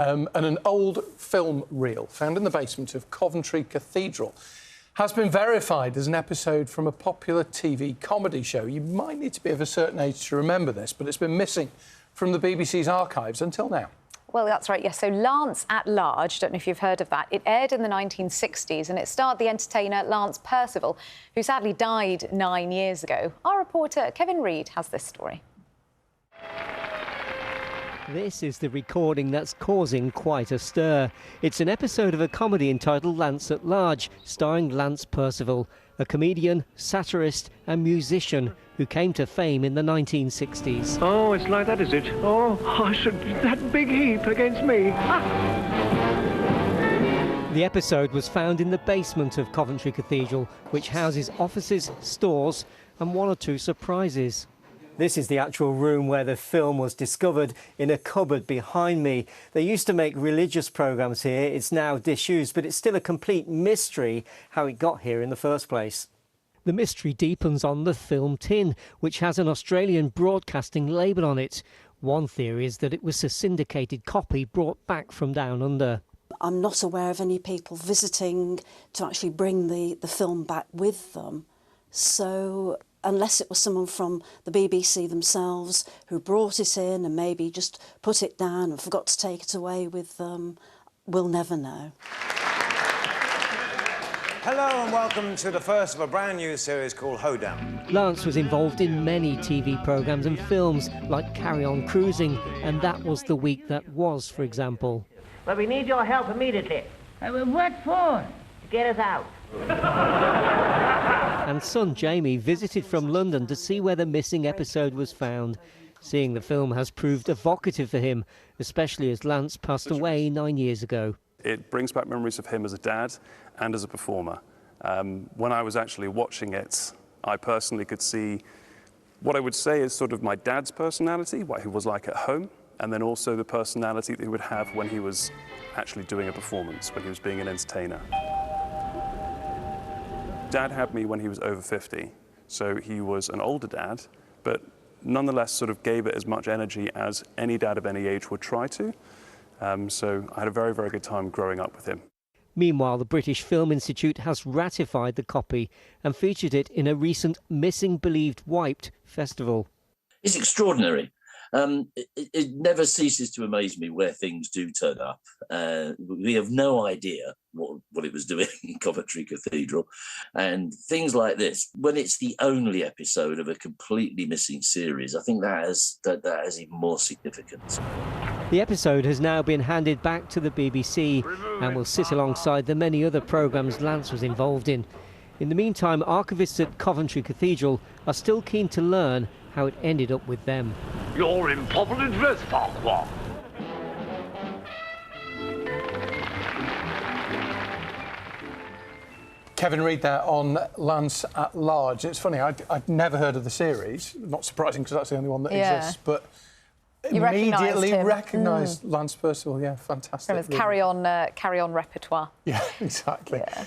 And an old film reel found in the basement of Coventry Cathedral has been verified as an episode from a popular TV comedy show. You might need to be of a certain age to remember this, but it's been missing from the BBC's archives until now. Well, that's right, yes. So Lance at Large, don't know if you've heard of that, it aired in the 1960s and it starred the entertainer Lance Percival, who sadly died 9 years ago. Our reporter Kevin Reid has this story. This is the recording that's causing quite a stir. It's an episode of a comedy entitled Lance at Large, starring Lance Percival, a comedian, satirist and musician who came to fame in the 1960s. Oh, it's like that, is it? Oh, that big heap against me. The episode was found in the basement of Coventry Cathedral, which houses offices, stores and one or two surprises. This is the actual room where the film was discovered, in a cupboard behind me. They used to make religious programmes here. It's now disused, but it's still a complete mystery how it got here in the first place. The mystery deepens on the film tin, which has an Australian broadcasting label on it. One theory is that it was a syndicated copy brought back from down under. I'm not aware of any people visiting to actually bring the film back with them. So unless it was someone from the BBC themselves who brought it in and maybe just put it down and forgot to take it away with them, we'll never know. Hello and welcome to the first of a brand new series called Hoedown. Lance was involved in many TV programmes and films like Carry On Cruising, and That Was the Week That Was, for example. Well, we need your help immediately. What for? To get us out. And son Jamie visited from London to see where the missing episode was found. Seeing the film has proved evocative for him, especially as Lance passed away 9 years ago. It brings back memories of him as a dad and as a performer. When I was actually watching it, I personally could see what I would say is sort of my dad's personality, what he was like at home, and then also the personality that he would have when he was actually doing a performance, when he was being an entertainer. Dad had me when he was over 50, so he was an older dad, but nonetheless sort of gave it as much energy as any dad of any age would try to. So I had a very, very good time growing up with him. Meanwhile, the British Film Institute has ratified the copy and featured it in a recent Missing Believed Wiped festival. It's extraordinary. It never ceases to amaze me where things do turn up. We have no idea what it was doing in Coventry Cathedral. And things like this, when it's the only episode of a completely missing series, I think that has even more significance. The episode has now been handed back to the BBC and will sit alongside the many other programmes Lance was involved in. In the meantime, archivists at Coventry Cathedral are still keen to learn how it ended up with them. You're in properly dressed, Farquhar. Kevin Reid there on Lance at Large. It's funny, I'd never heard of the series. Not surprising because that's the only one that exists, but You immediately recognised Lance Percival. Yeah, fantastic. From his Carry On repertoire. Yeah, exactly. Yeah.